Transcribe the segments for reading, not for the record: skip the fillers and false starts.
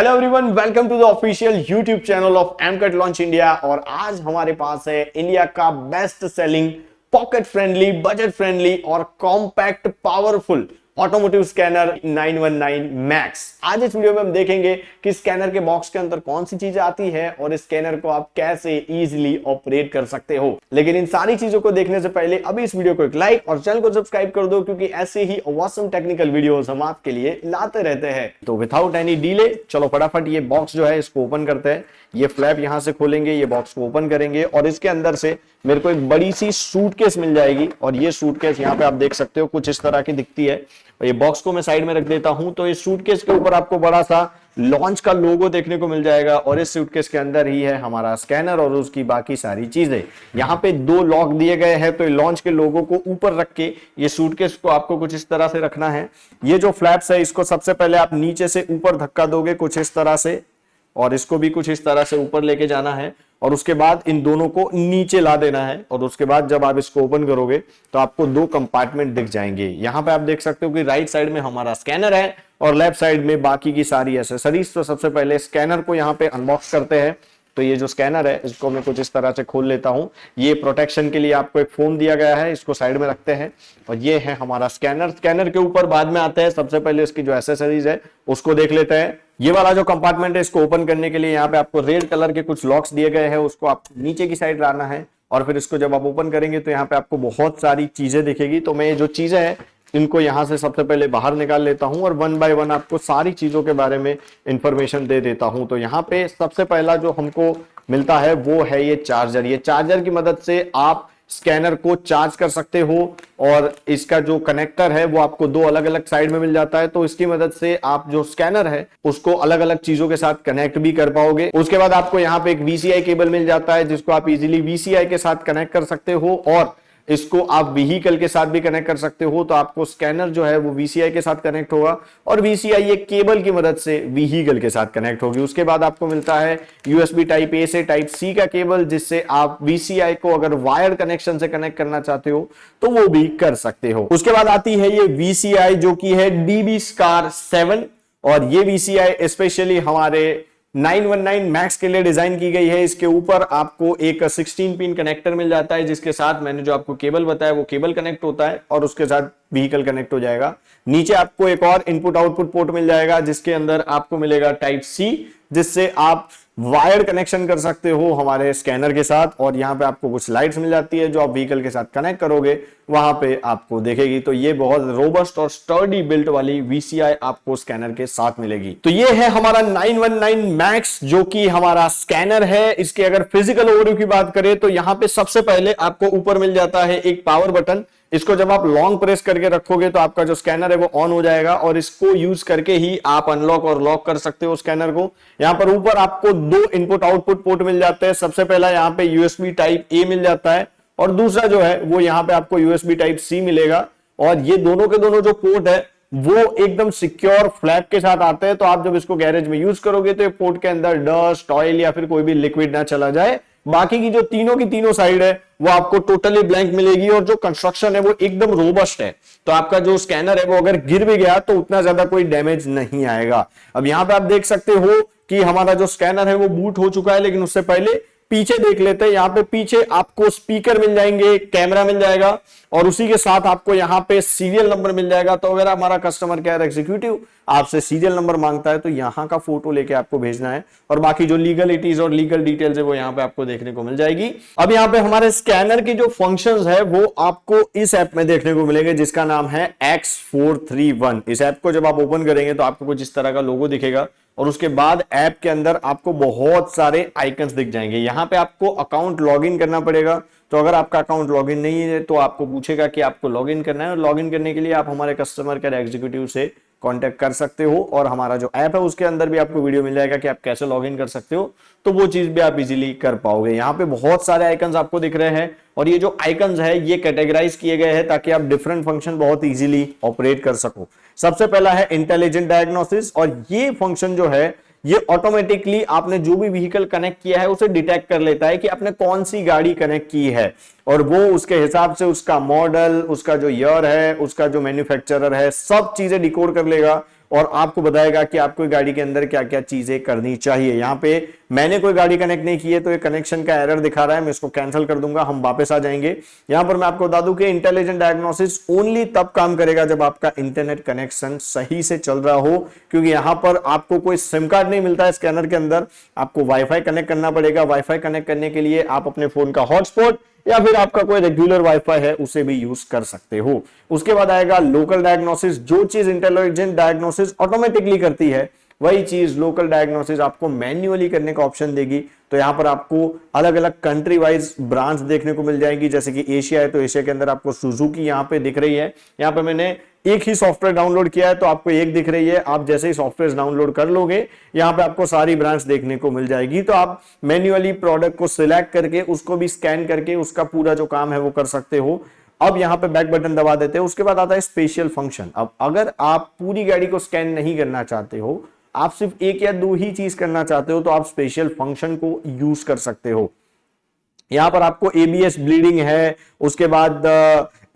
Hello everyone, welcome to the official YouTube channel of Mcat launch India. और आज हमारे पास है इंडिया का best selling pocket friendly, budget friendly और compact powerful automotive scanner 919 max. आज इस वीडियो में हम देखेंगे कि स्कैनर के बॉक्स के अंदर कौन सी चीजें आती है और इस स्कैनर को आप कैसे इजीली ऑपरेट कर सकते हो। लेकिन इन सारी चीजों को देखने से पहले अभी इस वीडियो को एक लाइक और चैनल को सब्सक्राइब कर दो, क्योंकि ऐसे ही ऑसम टेक्निकल वीडियोस हम आपके लिए लाते रहते हैं। तो विदाउट एनी डिले चलो फटाफट ये बॉक्स जो है इसको ओपन करते हैं। ये फ्लैप यहां से खोलेंगे, ये बॉक्स को ओपन करेंगे और इसके अंदर से मेरे को एक बड़ी सी सूटकेस मिल जाएगी। और ये सूटकेस यहाँ पे आप देख सकते हो कुछ इस तरह की दिखती है। और ये बॉक्स को मैं साइड में रख देता हूं तो इस सूटकेस के ऊपर आपको बड़ा सा लॉन्च का लोगो देखने को मिल जाएगा। और इस सूटकेस के अंदर ही है हमारा स्कैनर और उसकी बाकी सारी चीजें। यहाँ पे दो लॉक दिए गए हैं, तो लॉन्च के लोगो को ऊपर रख के ये सूटकेस को आपको कुछ इस तरह से रखना है। ये जो फ्लैप्स है इसको सबसे पहले आप नीचे से ऊपर धक्का दोगे कुछ इस तरह से, और इसको भी कुछ इस तरह से ऊपर लेके जाना है। और उसके बाद इन दोनों को नीचे ला देना है। और उसके बाद जब आप इसको ओपन करोगे तो आपको दो कंपार्टमेंट दिख जाएंगे। यहाँ पे आप देख सकते हो कि राइट साइड में हमारा स्कैनर है और लेफ्ट साइड में बाकी की सारी एसेसरीज। तो सबसे पहले स्कैनर को यहाँ पे अनबॉक्स करते हैं। तो ये जो स्कैनर है इसको मैं कुछ इस तरह से खोल लेता हूं। ये प्रोटेक्शन के लिए आपको एक फोम दिया गया है, इसको साइड में रखते हैं। और ये है हमारा स्कैनर। स्कैनर के ऊपर बाद में आते हैं, सबसे पहले इसकी जो एसेसरीज है उसको देख लेते हैं। ये वाला जो कंपार्टमेंट है इसको ओपन करने के लिए यहाँ पे आपको रेड कलर के कुछ लॉक्स दिए गए हैं, उसको आप नीचे की साइड लाना है। और फिर इसको जब आप ओपन करेंगे तो यहाँ पे आपको बहुत सारी चीजें दिखेगी। तो मैं ये जो चीजें हैं इनको यहां से सबसे पहले बाहर निकाल लेता हूं और वन बाय वन आपको सारी चीजों के बारे में इंफॉर्मेशन दे देता हूं। तो यहाँ पे सबसे पहला जो हमको मिलता है वो है ये चार्जर। ये चार्जर की मदद से आप स्कैनर को चार्ज कर सकते हो। और इसका जो कनेक्टर है वो आपको दो अलग अलग साइड में मिल जाता है। तो इसकी मदद से आप जो स्कैनर है उसको अलग अलग चीजों के साथ कनेक्ट भी कर पाओगे। उसके बाद आपको यहाँ पे एक VCI केबल मिल जाता है जिसको आप इजीली VCI के साथ कनेक्ट कर सकते हो। और इसको आप व्हीकल के साथ भी कनेक्ट कर सकते हो। तो आपको स्कैनर जो है वो VCI के साथ कनेक्ट होगा और VCI ये केबल की मदद से व्हीकल के साथ कनेक्ट होगी। उसके बाद आपको मिलता है USB टाइप A से टाइप C का केबल, जिससे आप VCI को अगर वायर्ड कनेक्शन से कनेक्ट करना चाहते हो तो वो भी कर सकते हो। उसके बाद आती है ये VCI जो कि है DB Scar 7। और ये VCI स्पेशली हमारे 919 मैक्स के लिए डिजाइन की गई है। इसके ऊपर आपको एक 16 पिन कनेक्टर मिल जाता है, जिसके साथ मैंने जो आपको केबल बताया वो केबल कनेक्ट होता है और उसके साथ व्हीकल कनेक्ट हो जाएगा। नीचे आपको एक और इनपुट आउटपुट पोर्ट मिल जाएगा जिसके अंदर आपको मिलेगा टाइप C, जिससे आप वायर्ड कनेक्शन कर सकते हो हमारे स्कैनर के साथ। और यहाँ पे आपको कुछ लाइट्स मिल जाती है जो आप व्हीकल के साथ कनेक्ट करोगे वहां पे आपको देखेगी। तो ये बहुत रोबस्ट और स्टर्डी बिल्ट वाली VCI आपको स्कैनर के साथ मिलेगी। तो ये है हमारा 919 मैक्स जो कि हमारा स्कैनर है। इसके अगर फिजिकल ओवरव्यू की बात करें तो यहाँ पे सबसे पहले आपको ऊपर मिल जाता है एक पावर बटन। इसको जब आप लॉन्ग प्रेस करके रखोगे तो आपका जो स्कैनर है वो ऑन हो जाएगा और इसको यूज करके ही आप अनलॉक और लॉक कर सकते हो स्कैनर को। यहाँ पर ऊपर आपको दो इनपुट आउटपुट पोर्ट मिल जाते हैं। सबसे पहला यहाँ पे USB टाइप A मिल जाता है और दूसरा जो है वो यहाँ पे आपको USB टाइप C मिलेगा। और ये दोनों के दोनों जो पोर्ट है वो एकदम सिक्योर फ्लैप के साथ आते हैं। तो आप जब इसको गैरेज में यूज करोगे तो ये पोर्ट के अंदर डस्ट, ऑयल या फिर कोई भी लिक्विड ना चला जाए। बाकी की जो तीनों की तीनों साइड है वो आपको टोटली ब्लैंक मिलेगी और जो कंस्ट्रक्शन है वो एकदम रोबस्ट है। तो आपका जो स्कैनर है वो अगर गिर भी गया तो उतना ज्यादा कोई डैमेज नहीं आएगा। अब यहाँ पे आप देख सकते हो कि हमारा जो स्कैनर है वो बूट हो चुका है, लेकिन उससे पहले पीछे देख लेते हैं। यहाँ पे पीछे आपको स्पीकर मिल जाएंगे, कैमरा मिल जाएगा और उसी के साथ आपको यहाँ पे सीरियल नंबर मिल जाएगा। तो अगर हमारा कस्टमर केयर एग्जीक्यूटिव आपसे सीरियल नंबर मांगता है तो यहाँ का फोटो लेके आपको भेजना है और बाकी जो लीगलिटीज और लीगल डिटेल्स है वो यहाँ पे आपको देखने को मिल जाएगी। अब यहाँ पे हमारे स्कैनर की जो फंक्शंस है वो आपको इस ऐप में देखने को मिलेंगे जिसका नाम है X431। इस ऐप को जब आप ओपन करेंगे तो आपको कुछ इस तरह का लोगो दिखेगा और उसके बाद ऐप के अंदर आपको बहुत सारे आइकन्स दिख जाएंगे। यहाँ पे आपको अकाउंट लॉगिन करना पड़ेगा। तो अगर आपका अकाउंट लॉगिन नहीं है तो आपको पूछेगा कि आपको लॉगिन करना है और लॉगिन करने के लिए आप हमारे कस्टमर केयर एग्जीक्यूटिव से कांटेक्ट कर सकते हो। और हमारा जो ऐप है उसके अंदर भी आपको वीडियो मिल जाएगा कि आप कैसे लॉगिन कर सकते हो। तो वो चीज भी आप इजीली कर पाओगे। यहाँ पे बहुत सारे आइकन्स आपको दिख रहे हैं और ये जो आइकन्स है ये कैटेगराइज किए गए हैं ताकि आप डिफरेंट फंक्शन बहुत इजीली ऑपरेट कर सको। सबसे पहला है इंटेलिजेंट डायग्नोसिस और ये फंक्शन जो है ये ऑटोमेटिकली आपने जो भी व्हीकल कनेक्ट किया है उसे डिटेक्ट कर लेता है कि आपने कौन सी गाड़ी कनेक्ट की है और वो उसके हिसाब से उसका मॉडल, उसका जो ईयर है, उसका जो मैन्युफैक्चरर है, सब चीजें डिकोड कर लेगा और आपको बताएगा कि आपको गाड़ी के अंदर क्या क्या चीजें करनी चाहिए। यहाँ पे मैंने कोई गाड़ी कनेक्ट नहीं की है तो ये कनेक्शन का एरर दिखा रहा है, मैं इसको कैंसिल कर दूंगा, हम वापस आ जाएंगे। यहां पर मैं आपको बता दूं कि इंटेलिजेंट डायग्नोसिस ओनली तब काम करेगा जब आपका इंटरनेट कनेक्शन सही से चल रहा हो, क्योंकि यहां पर आपको कोई सिम कार्ड नहीं मिलता है स्कैनर के अंदर, आपको वाईफाई कनेक्ट करना पड़ेगा। वाईफाई कनेक्ट करने के लिए आप अपने फोन का हॉटस्पॉट या फिर आपका कोई रेगुलर वाईफाई है उसे भी यूज कर सकते हो। उसके बाद आएगा लोकल डायग्नोसिस। जो चीज इंटेलिजेंट डायग्नोसिस ऑटोमेटिकली करती है वही चीज लोकल डायग्नोसिस आपको मैन्युअली करने का ऑप्शन देगी। तो यहां पर आपको अलग अलग कंट्री वाइज ब्रांच देखने को मिल जाएगी, जैसे कि एशिया है तो एशिया के अंदर आपको सुजुकी यहां पे दिख रही है। यहां पे मैंने एक ही सॉफ्टवेयर डाउनलोड किया है तो आपको एक दिख रही है। आप जैसे ही सॉफ्टवेयर डाउनलोड कर लोगे यहां पे आपको सारी ब्रांच देखने को मिल जाएगी, तो आप मैन्युअली प्रोडक्ट को सिलेक्ट करके उसको भी स्कैन करके उसका पूरा जो काम है वो कर सकते हो। अब यहां पे बैक बटन दबा देते हैं। उसके बाद आता है स्पेशल फंक्शन। अब अगर आप पूरी गाड़ी को स्कैन नहीं करना चाहते हो, आप सिर्फ एक या दो ही चीज करना चाहते हो, तो आप स्पेशल फंक्शन को यूज कर सकते हो। यहां पर आपको एबीएस ब्लीडिंग है, उसके बाद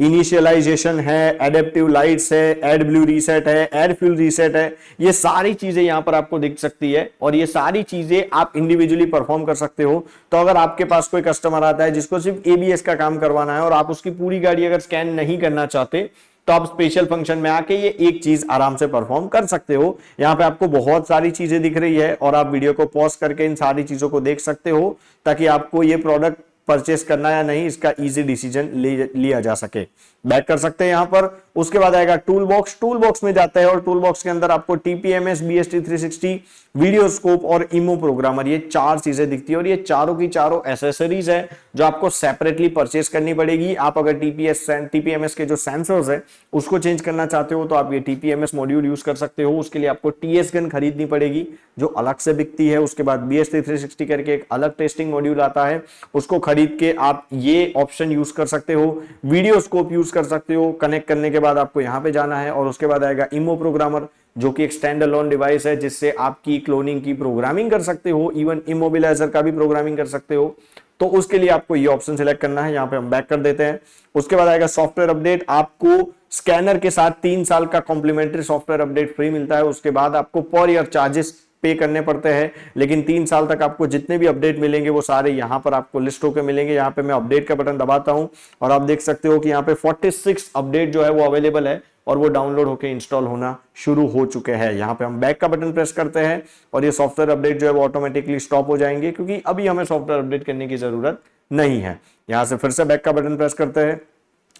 इनिशियलाइजेशन है, एडेप्टिव लाइट्स है, एड ब्लू रीसेट है, एड फ्यूल रीसेट है, ये सारी चीजें यहां पर आपको दिख सकती है और ये सारी चीजें आप इंडिविजुअली परफॉर्म कर सकते हो। तो अगर आपके पास कोई कस्टमर आता है जिसको सिर्फ एबीएस का काम करवाना है और आप उसकी पूरी गाड़ी अगर स्कैन नहीं करना चाहते, तो आप स्पेशल फंक्शन में आके ये एक चीज आराम से परफॉर्म कर सकते हो। यहां पे आपको बहुत सारी चीजें दिख रही है और आप वीडियो को पॉज करके इन सारी चीजों को देख सकते हो ताकि आपको ये प्रोडक्ट परचेस करना या नहीं इसका इजी डिसीजन लिया जा सके। बैक कर सकते हैं यहां पर। उसके बाद आएगा टूल बॉक्स। टूल बॉक्स में जाते हैं और टूल बॉक्स के अंदर आपको टीपीएमएस, बीएसटी 360, वीडियो स्कोप और इमो प्रोग्रामर, ये चार चीजें दिखती है और ये चारों की चारों एसेसरीज है जो आपको सेपरेटली परचेस करनी पड़ेगी। आप अगर टीपीएमएस के जो सेंसर्स है उसको चेंज करना चाहते हो तो आप ये टीपीएमएस मॉड्यूल यूज कर सकते हो। उसके लिए आपको टीएस गन खरीदनी पड़ेगी जो अलग से बिकती है। उसके बाद बीएसटी 360 करके एक अलग टेस्टिंग मॉड्यूल आता है, उसको खरीद के आप ये ऑप्शन यूज कर सकते हो। वीडियो स्कोप यूज कर सकते हो। कनेक्ट करने के बाद आपको यहां पे जाना है और उसके बाद आएगा इमो प्रोग्रामर जो कि एक स्टैंड अलोन डिवाइस है जिससे आपकी क्लोनिंग की प्रोग्रामिंग कर सकते हो, इवन इमोबिलाइजर का भी प्रोग्रामिंग कर सकते हो। तो उसके लिए आपको ये ऑप्शन सिलेक्ट करना है। यहां पे हम बैक कर देते हैं। उसके बाद आएगा सॉफ्टवेयर अपडेट। आपको स्कैनर के साथ 3 साल का कॉम्प्लीमेंट्री सॉफ्टवेयर अपडेट फ्री मिलता है। उसके बाद आपको पर ईयर चार्जेस पे करने पड़ते हैं, लेकिन 3 साल तक आपको जितने भी अपडेट मिलेंगे वो सारे यहां पर आपको लिस्ट होकर मिलेंगे। यहां पे मैं अपडेट का बटन दबाता हूं और आप देख सकते हो कि यहां पे 46 अपडेट जो है वो अवेलेबल है और वो डाउनलोड होकर इंस्टॉल होना शुरू हो चुके हैं। यहां पे हम बैक का बटन प्रेस करते हैं और ये सॉफ्टवेयर अपडेट जो है वो ऑटोमेटिकली स्टॉप हो जाएंगे क्योंकि अभी हमें सॉफ्टवेयर अपडेट करने की जरूरत नहीं है। यहां से फिर से बैक का बटन प्रेस करते हैं।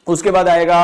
उसके बाद आएगा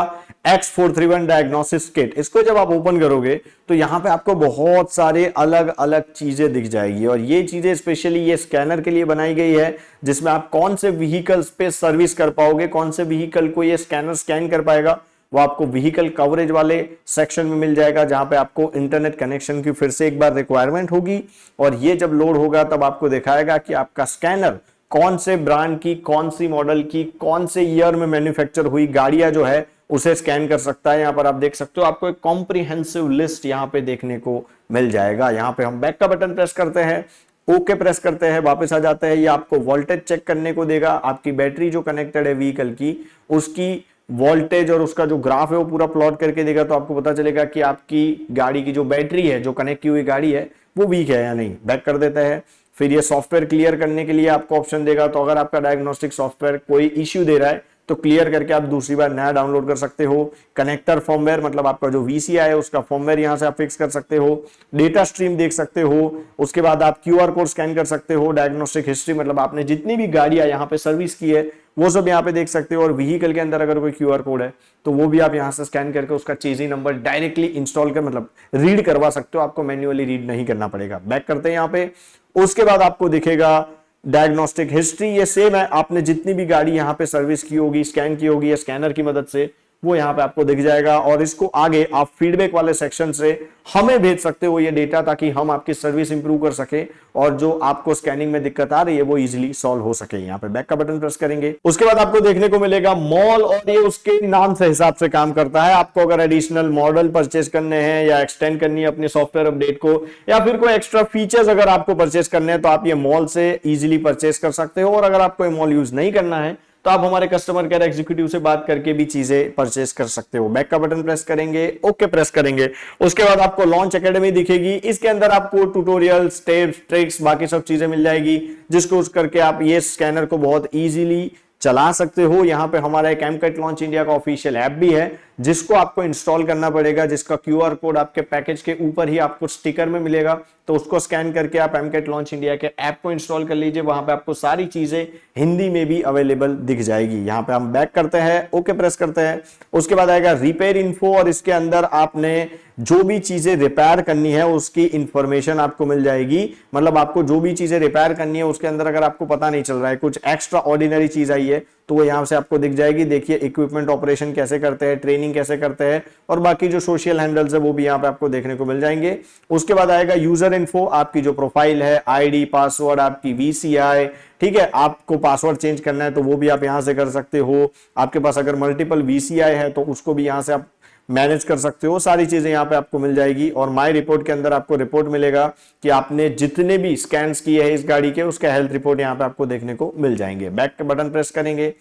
X431 डायग्नोसिस किट। इसको जब आप ओपन करोगे तो यहां पे आपको बहुत सारे अलग अलग चीजें दिख जाएगी और ये चीजें स्पेशली ये स्कैनर के लिए बनाई गई है जिसमें आप कौन से व्हीकल्स पे सर्विस कर पाओगे, कौन से व्हीकल को ये स्कैनर स्कैन कर पाएगा, वो आपको व्हीकल कवरेज वाले सेक्शन में मिल जाएगा जहां पे आपको इंटरनेट कनेक्शन की फिर से एक बार रिक्वायरमेंट होगी और ये जब लोड होगा तब आपको दिखाएगा कि आपका स्कैनर कौन से ब्रांड की, कौन सी मॉडल की, कौन से ईयर में मैन्युफैक्चर हुई गाड़ियां जो है उसे स्कैन कर सकता है। यहां पर आप देख सकते हो आपको एक कॉम्प्रिहेंसिव लिस्ट यहां पे देखने को मिल जाएगा। यहां पे हम बैक का बटन प्रेस करते हैं, ओके प्रेस करते हैं, वापस आ जाते हैं। ये आपको वोल्टेज चेक करने को देगा। आपकी बैटरी जो कनेक्टेड है व्हीकल की उसकी वोल्टेज और उसका जो ग्राफ है वो पूरा प्लॉट करके देगा, तो आपको पता चलेगा कि आपकी गाड़ी की जो बैटरी है, जो कनेक्ट की हुई गाड़ी है, वो वीक है या नहीं। बैक कर देते हैं। फिर ये सॉफ्टवेयर क्लियर करने के लिए आपको ऑप्शन देगा, तो अगर आपका डायग्नोस्टिक सॉफ्टवेयर कोई इश्यू दे रहा है तो क्लियर करके आप दूसरी बार नया डाउनलोड कर सकते हो। कनेक्टर फॉर्मवेयर मतलब आपका जो वीसीआई है उसका फॉर्मवेयर यहां से आप फिक्स कर सकते हो। डेटा स्ट्रीम देख सकते हो। उसके बाद आप क्यूआर कोड स्कैन कर सकते हो। डायग्नोस्टिक हिस्ट्री मतलब आपने जितनी भी गाड़ियां यहां पे सर्विस की है वो सब यहां पे देख सकते हो और व्हीकल के अंदर अगर कोई क्यूआर कोड है तो वो भी आप यहां से स्कैन करके उसका चेजी नंबर डायरेक्टली इंस्टॉल कर मतलब रीड करवा सकते हो। आपको मैन्युअली रीड नहीं करना पड़ेगा। बैक करते हैं यहां पे। उसके बाद आपको दिखेगा डायग्नोस्टिक हिस्ट्री। ये सेम है, आपने जितनी भी गाड़ी यहां पे सर्विस की होगी, स्कैन की होगी या स्कैनर की मदद से, वो यहां पे आपको दिख जाएगा और इसको आगे आप फीडबैक वाले सेक्शन से हमें भेज सकते हो ये डेटा, ताकि हम आपकी सर्विस इंप्रूव कर सके और जो आपको स्कैनिंग में दिक्कत आ रही है वो इजीली सॉल्व हो सके। यहां पे बैक का बटन प्रेस करेंगे। उसके बाद आपको देखने को मिलेगा मॉल और ये उसके नाम से हिसाब से काम करता है। आपको अगर एडिशनल मॉडल परचेस करने हैं या एक्सटेंड करनी है अपने सॉफ्टवेयर अपडेट को या फिर कोई एक्स्ट्रा फीचर्स अगर आपको परचेस करने हैं तो आप ये मॉल से इजीली परचेस कर सकते हो और अगर आपको ये मॉल यूज नहीं करना है तो आप हमारे कस्टमर केयर एग्जीक्यूटिव से बात करके भी चीजें परचेस कर सकते हो। बैक का बटन प्रेस करेंगे, ओके प्रेस करेंगे, उसके बाद आपको लॉन्च एकेडमी दिखेगी। इसके अंदर आपको ट्यूटोरियल, स्टेप्स, ट्रिक्स, बाकी सब चीजें मिल जाएगी, जिसको यूज करके आप ये स्कैनर को बहुत इजीली चला सकते हो। यहाँ पे हमारा एक एमकैट लॉन्च इंडिया का ऑफिशियल ऐप भी है, जिसको आपको इंस्टॉल करना पड़ेगा, जिसका क्यूआर कोड आपके पैकेज के ऊपर ही आपको स्टिकर में मिलेगा। तो उसको स्कैन करके आप एमकैट लॉन्च इंडिया के ऐप को इंस्टॉल कर लीजिए। वहां पे आपको सारी चीजें हिंदी में भी अवेलेबल दिख जाएगी। यहाँ पे हम बैक करते हैं, ओके प्रेस करते हैं, उसके बाद आएगा रिपेयर इन्फो, और इसके अंदर आपने जो भी चीजें रिपेयर करनी है उसकी इंफॉर्मेशन आपको मिल जाएगी। मतलब आपको जो भी चीजें रिपेयर करनी है उसके अंदर अगर आपको पता नहीं चल रहा है, कुछ एक्स्ट्रा ऑर्डिनरी चीज आई है, तो वो यहां से आपको दिख जाएगी। देखिए इक्विपमेंट ऑपरेशन कैसे करते हैं, ट्रेनिंग कैसे करते हैं, और बाकी जो सोशल हैंडल्स है वो भी यहाँ पे आपको देखने को मिल जाएंगे। उसके बाद आएगा यूजर इन्फो, आपकी जो प्रोफाइल है, आईडी, पासवर्ड, आपकी वीसीआई, ठीक है, आपको पासवर्ड चेंज करना है तो वो भी आप यहां से कर सकते हो। आपके पास अगर मल्टीपल वीसीआई है तो उसको भी यहां से आप मैनेज कर सकते हो। सारी चीजें यहाँ पे आपको मिल जाएगी। और माय रिपोर्ट के अंदर आपको रिपोर्ट मिलेगा कि आपने जितने भी स्कैन्स किए हैं इस गाड़ी के, उसका हेल्थ रिपोर्ट यहाँ पे आपको देखने को मिल जाएंगे। बैक का बटन प्रेस करेंगे,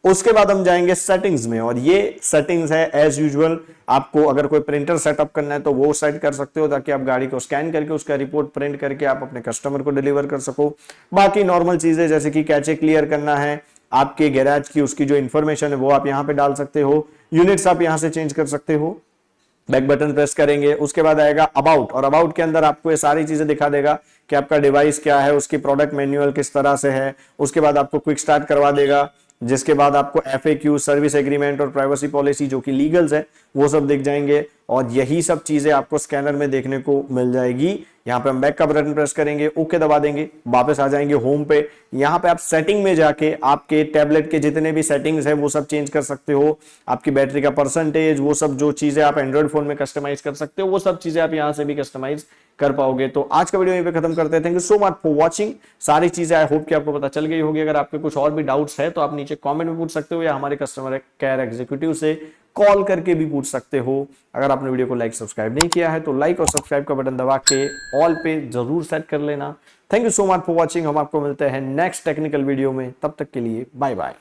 उसके बाद हम जाएंगे सेटिंग्स में, और ये सेटिंग्स है एज यूजुअल। आपको अगर कोई प्रिंटर सेटअप करना है तो वो सेट कर सकते हो, ताकि आप गाड़ी को स्कैन करके उसका रिपोर्ट प्रिंट करके आप अपने कस्टमर को डिलीवर कर सको। बाकी नॉर्मल चीजें जैसे कि कैचे क्लियर करना है, आपके गैराज की उसकी जो इंफॉर्मेशन है वो आप यहाँ पे डाल सकते हो, यूनिट्स आप यहाँ से चेंज कर सकते हो। बैक बटन प्रेस करेंगे, उसके बाद आएगा अबाउट, और अबाउट के अंदर आपको ये सारी चीजें दिखा देगा कि आपका डिवाइस क्या है, उसकी प्रोडक्ट मैन्युअल किस तरह से है। उसके बाद आपको क्विक स्टार्ट करवा देगा, जिसके बाद आपको एफएक्यू, सर्विस एग्रीमेंट और प्राइवेसी पॉलिसी जो कि लीगल्स है वो सब दिख जाएंगे। और यही सब चीजें आपको स्कैनर में देखने को मिल जाएगी। यहाँ पे हम बैक का बटन प्रेस करेंगे, ओके दबा देंगे, वापस आ जाएंगे होम पे। यहाँ पे आप सेटिंग में जाके आपके टैबलेट के जितने भी सेटिंग्स है वो सब चेंज कर सकते हो। आपकी बैटरी का परसेंटेज, वो सब जो चीजें आप एंड्रॉइड फोन में कस्टमाइज कर सकते हो, वो सब चीजें आप यहाँ से भी कस्टमाइज कर पाओगे। तो आज का वीडियो यहीं पे खत्म करते हैं। Thank you so much for watching. सारी चीजें आई होप कि आपको पता चल गई होगी। अगर आपके कुछ और भी डाउट्स है तो आप नीचे कमेंट में पूछ सकते हो, या हमारे कस्टमर केयर एग्जीक्यूटिव से कॉल करके भी पूछ सकते हो। अगर आपने वीडियो को लाइक सब्सक्राइब नहीं किया है तो लाइक और सब्सक्राइब का बटन दबा के ऑल पे जरूर सेट कर लेना। Thank you so much for watching. हम आपको मिलते हैं नेक्स्ट टेक्निकल वीडियो में, तब तक के लिए बाय बाय।